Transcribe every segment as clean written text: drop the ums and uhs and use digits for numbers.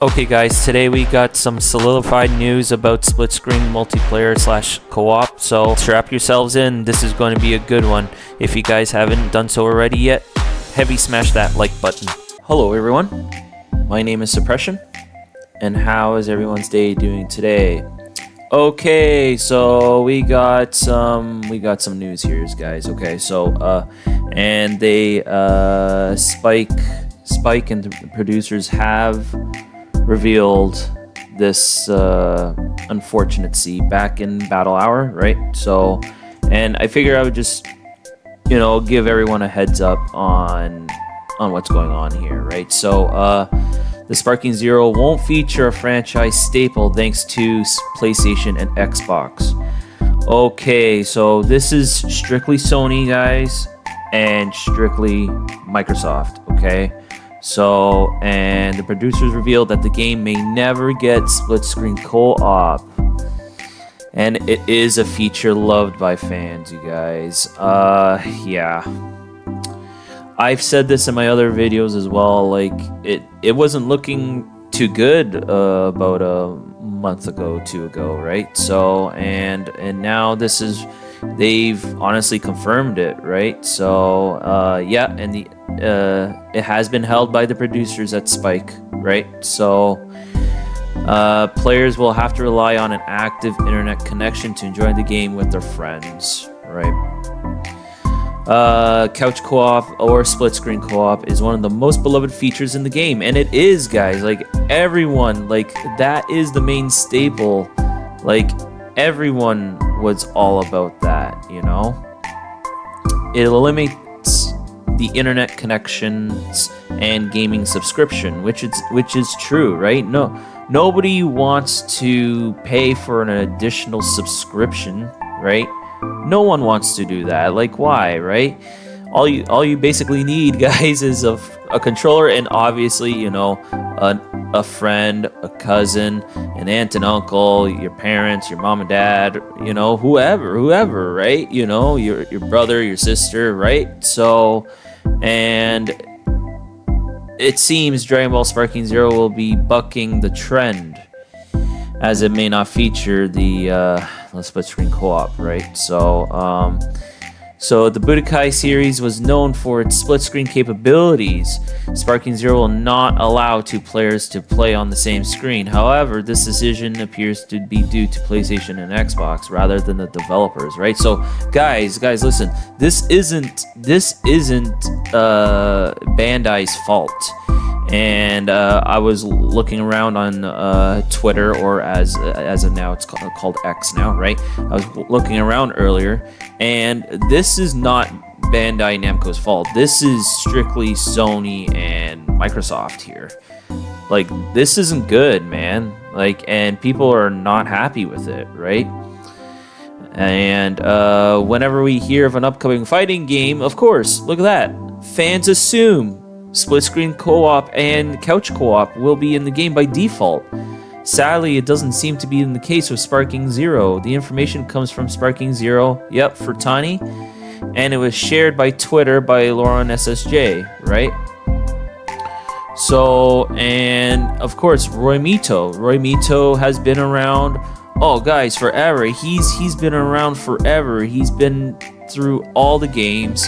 Okay guys, today we got some solidified news about split screen multiplayer slash co-op, so strap yourselves in. This is going to be a good one. If you guys haven't done so already yet, heavy smash that like button. Hello everyone, my name is Suppression, and how is everyone's day doing today? Okay, so we got some news here, guys. Okay, so and they Spike and the producers have revealed this unfortunate scene back in Battle Hour, right? So, and I figure I would just, give everyone a heads up on what's going on here, right? So, the Sparking Zero won't feature a franchise staple thanks to PlayStation and Xbox. Okay, so this is strictly Sony, guys, and strictly Microsoft, okay? So, and the producers revealed that the game may never get split-screen co-op. And it is a feature loved by fans, you guys. Yeah. I've said this in my other videos as well, like, it wasn't looking too good about a month ago, two ago, right? So, and now this is, they've honestly confirmed it, right? So, yeah, and it has been held by the producers at Spike, right? So, players will have to rely on an active internet connection to enjoy the game with their friends, right? Couch co-op or split screen co-op is one of the most beloved features in the game, and it is, guys. Like, everyone, like, that is the main staple. Like, everyone was all about that, It eliminates the internet connections and gaming subscription, which is true, right? Nobody wants to pay for an additional subscription, right? No one wants to do that. Like, why, right? All you basically need, guys, is a controller and obviously, a friend, a cousin, an aunt and uncle, your parents, your mom and dad, whoever, right? Your brother, your sister, right? So, and it seems Dragon Ball Sparking Zero will be bucking the trend, as it may not feature the split screen co-op, right? So the Budokai series was known for its split-screen capabilities. Sparking Zero will not allow two players to play on the same screen. However, this decision appears to be due to PlayStation and Xbox rather than the developers, right? So, guys, listen. This isn't Bandai's fault. And I was looking around on Twitter, or as of now it's called X now, right? I was looking around earlier, and this is not Bandai Namco's fault. This is strictly Sony and Microsoft here. Like, this isn't good, man. Like, and people are not happy with it, right? And whenever we hear of an upcoming fighting game, of course, look at that. Fans assume split-screen co-op and couch co-op will be in the game by default. Sadly, it doesn't seem to be in the case with Sparking Zero. The information comes from Sparking Zero, yep, for Tani, and it was shared by Twitter by Lauren SSJ, right? So, and of course, Roy Mito. Roy Mito has been around, guys, forever. He's been around forever. He's been through all the games.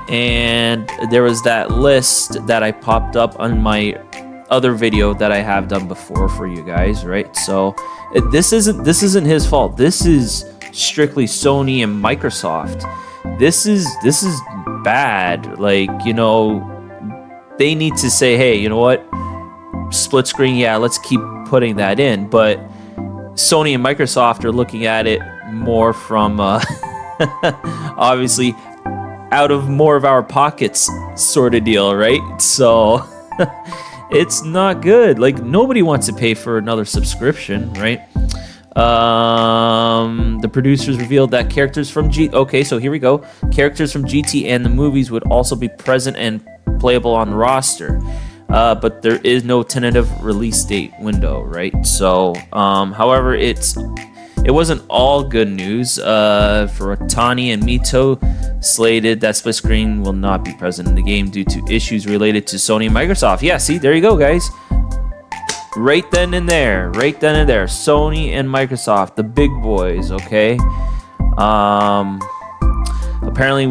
And there was that list that I popped up on my other video that I have done before for you guys, right? So this isn't his fault. This is strictly Sony and Microsoft. This is bad. Like, they need to say, hey, you know what? Split screen, yeah, let's keep putting that in. But Sony and Microsoft are looking at it more from obviously out of more of our pockets sort of deal, right? So it's not good. Like, nobody wants to pay for another subscription, right? The producers revealed that characters from okay, so here we go. Characters from GT and the movies would also be present and playable on the roster. But there is no tentative release date window, right? So, however, it wasn't all good news. For Tani and Mito slated that split screen will not be present in the game due to issues related to Sony and Microsoft. Yeah, see, there you go, guys. right then and there, Sony and Microsoft, the big boys, okay? Apparently,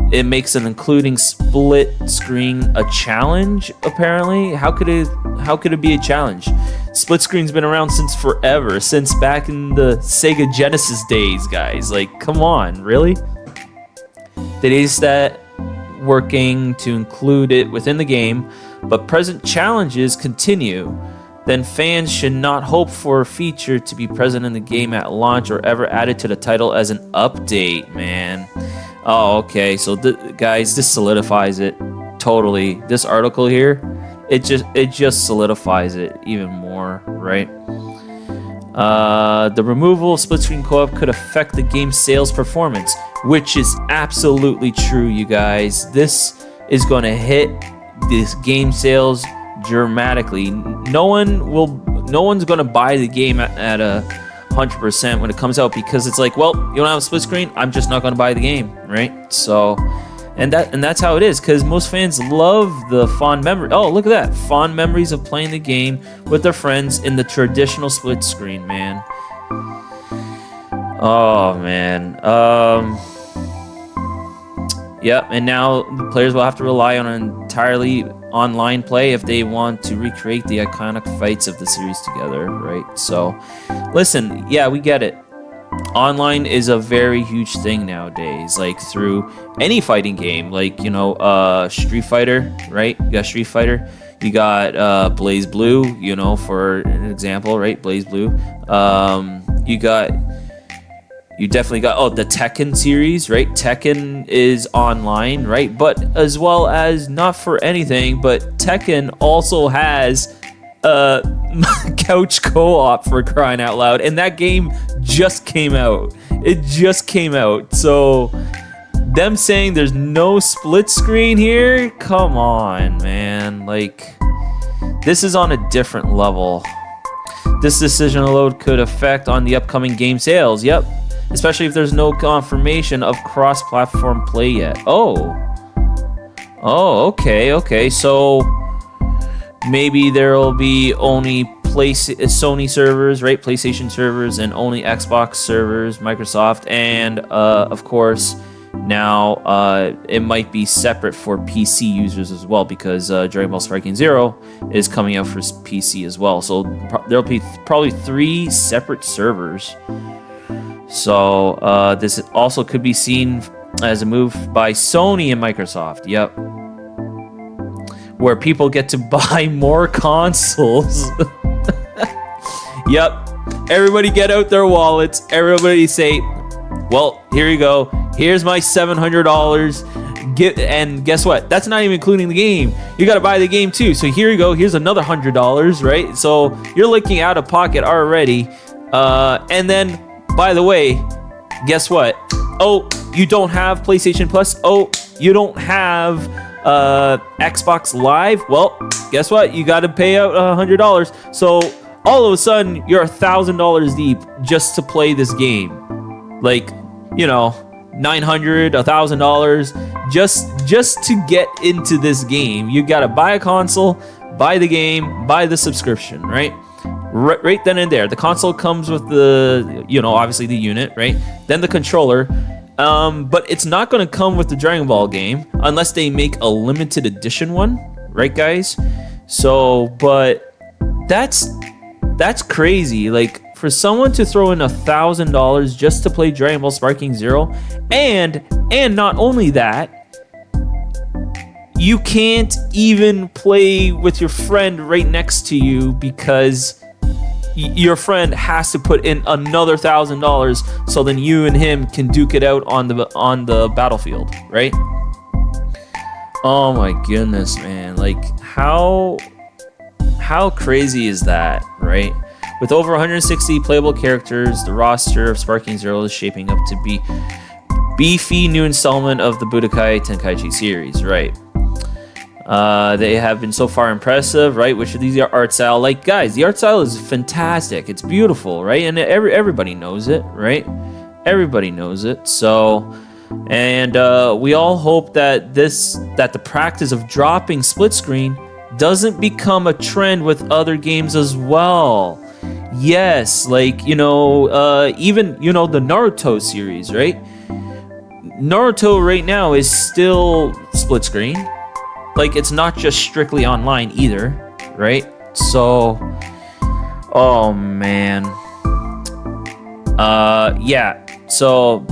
it makes an including split screen a challenge. Apparently, how could it be a challenge? Split screen's been around since forever, since back in the Sega Genesis days, guys. Like, come on, really? They set working to include it within the game, but present challenges continue. Then fans should not hope for a feature to be present in the game at launch or ever added to the title as an update, man. Oh, okay. So, guys, this solidifies it totally. This article here, it just solidifies it even more, right? The removal of split-screen co-op could affect the game's sales performance, which is absolutely true, you guys. This is going to hit this game sales dramatically. No one's going to buy the game at 100% when it comes out, because it's like, well, you don't have a split screen, I'm just not going to buy the game, right? So, and that's how it is, because most fans love the fond memory. Oh, look at that, fond memories of playing the game with their friends in the traditional split screen, man. Oh man. Yep, and now the players will have to rely on an entirely online play if they want to recreate the iconic fights of the series together, right? So, listen, yeah, we get it. Online is a very huge thing nowadays, like through any fighting game, like, you know, Street Fighter, right? You got Street Fighter, you got Blaze Blue, you know, for an example, right? Blaze Blue. You definitely got, the Tekken series, right? Tekken is online, right? But as well as, not for anything, but Tekken also has couch co-op, for crying out loud. And that game just came out. It just came out. So them saying there's no split screen here, come on, man. Like, this is on a different level. This decision alone could affect on the upcoming game sales. Yep. Especially if there's no confirmation of cross-platform play yet. Oh, okay. So maybe there'll be only Sony servers, right? PlayStation servers, and only Xbox servers, Microsoft, and of course now it might be separate for PC users as well, because Dragonball Sparking Zero is coming out for PC as well. So there'll be probably 3 separate servers. So this also could be seen as a move by Sony and Microsoft. Yep. Where people get to buy more consoles. Yep. Everybody get out their wallets. Everybody say, well, here you go. Here's my $700. And guess what? That's not even including the game. You got to buy the game too. So here you go. Here's another $100, right? So you're looking out of pocket already. And then, by the way, guess what? Oh, you don't have PlayStation Plus? Oh, you don't have Xbox Live? Well, guess what? You got to pay out $100. So all of a sudden, you're $1,000 deep just to play this game. Like, you know, $900, $1,000 just to get into this game. You got to buy a console, buy the game, buy the subscription, right? Right then and there. The console comes with the, you know, obviously the unit, right? Then the controller. But it's not going to come with the Dragon Ball game unless they make a limited edition one, right, guys? So, but that's crazy. Like, for someone to throw in $1,000 just to play Dragon Ball Sparking Zero, and not only that, you can't even play with your friend right next to you because your friend has to put in another $1,000 so then you and him can duke it out on the battlefield, right? Oh my goodness, man. Like, how crazy is that, right? With over 160 playable characters, the roster of Sparking Zero is shaping up to be beefy new installment of the Budokai Tenkaichi series, right? They have been so far impressive, right? Which of these art style, like, guys, the art style is fantastic. It's beautiful, right? And everybody knows it, right? Everybody knows it. So, and we all hope that the practice of dropping split screen doesn't become a trend with other games as well. Yes, like, even, the Naruto series, right? Naruto right now is still split screen. Like, it's not just strictly online either, right? So, oh man. Yeah, so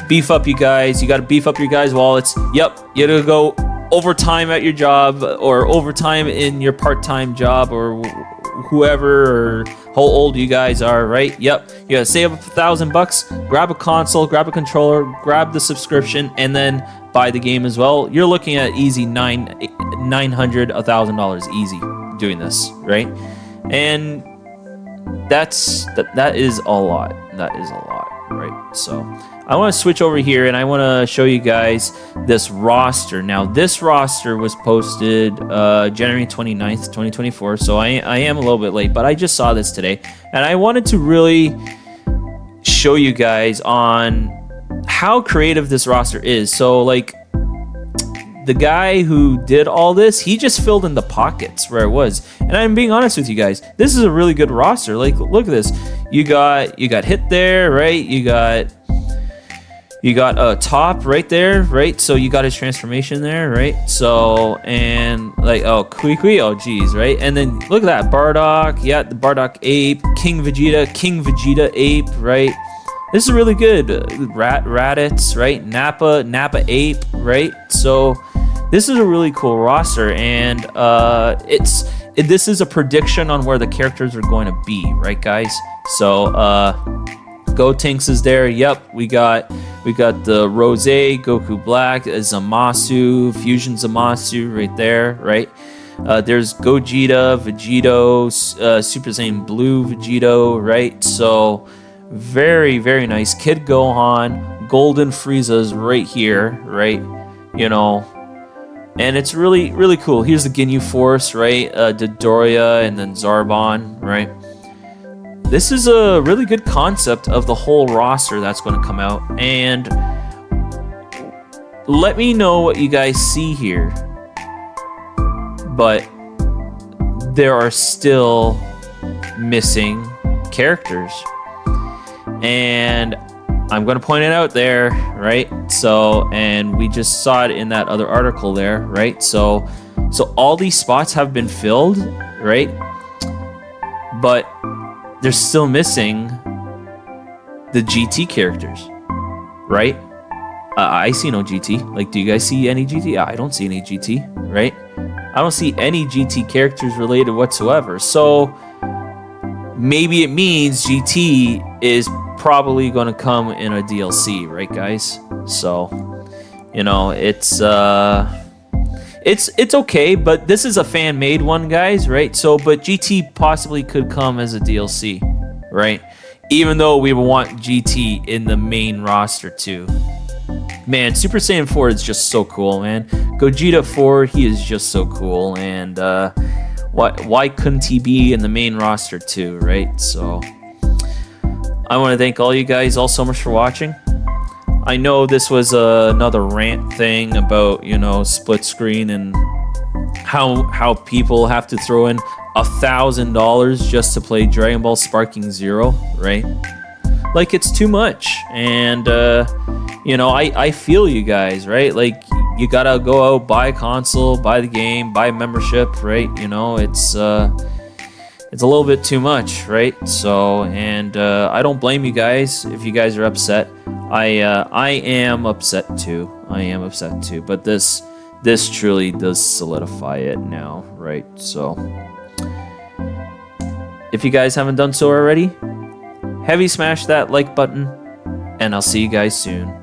beef up, you guys. You gotta beef up your guys' wallets. Yep, you gotta go overtime at your job, or overtime in your part-time job, or whoever, or how old you guys are, right? Yep, you gotta save up $1,000, grab a console, grab a controller, grab the subscription, and then buy the game as well. You're looking at easy $900, $1,000 easy doing this, right? And that is a lot. That is a lot, right? So I want to switch over here, and I want to show you guys this roster. Now, this roster was posted January 29th, 2024, so I am a little bit late, but I just saw this today, and I wanted to really show you guys on how creative this roster is. So, like, the guy who did all this, he just filled in the pockets where it was. And I'm being honest with you guys, this is a really good roster. Like, look at this. You got Hit there, right? You got a Top right there, right? So you got his transformation there, right? So, and like, oh, Kui, oh geez, right? And then look at that, Bardock, yeah, the Bardock Ape, King Vegeta Ape, right? This is really good. Raditz, right? Nappa Ape, right? So this is a really cool roster, and this is a prediction on where the characters are going to be, right, guys? So Gotenks is there. Yep, we got the Rose, Goku Black, Zamasu, Fusion Zamasu right there, right? There's Gogeta, Vegito, Super Saiyan Blue Vegito, right? So very, very nice. Kid Gohan, Golden Frieza's right here, right? And it's really, really cool. Here's the Ginyu Force, right? Dodoria, and then Zarbon, right? This is a really good concept of the whole roster that's going to come out. And let me know what you guys see here. But there are still missing characters. And I'm going to point it out there, right? So, and we just saw it in that other article there, right? So all these spots have been filled, right? But they're still missing the GT characters, right? I see no GT. Like, do you guys see any GT? I don't see any GT, right? I don't see any GT characters related whatsoever. So maybe it means GT is probably going to come in a DLC, right, guys? So, it's okay, but this is a fan-made one, guys, right? So, but GT possibly could come as a DLC, right? Even though we want GT in the main roster too. Man, Super Saiyan 4 is just so cool, man. Gogeta 4, he is just so cool, and why couldn't he be in the main roster too, right? So I want to thank all you guys all so much for watching. I know this was another rant thing about, split screen and how people have to throw in $1,000 just to play Dragon Ball Sparking Zero, right? Like, it's too much. And, I feel you guys, right? Like, you gotta go out, buy a console, buy the game, buy membership, right? It's a little bit too much, right? So, and I don't blame you guys if you guys are upset. I am upset too. But this truly does solidify it now, right? So, if you guys haven't done so already, heavy smash that like button, and I'll see you guys soon.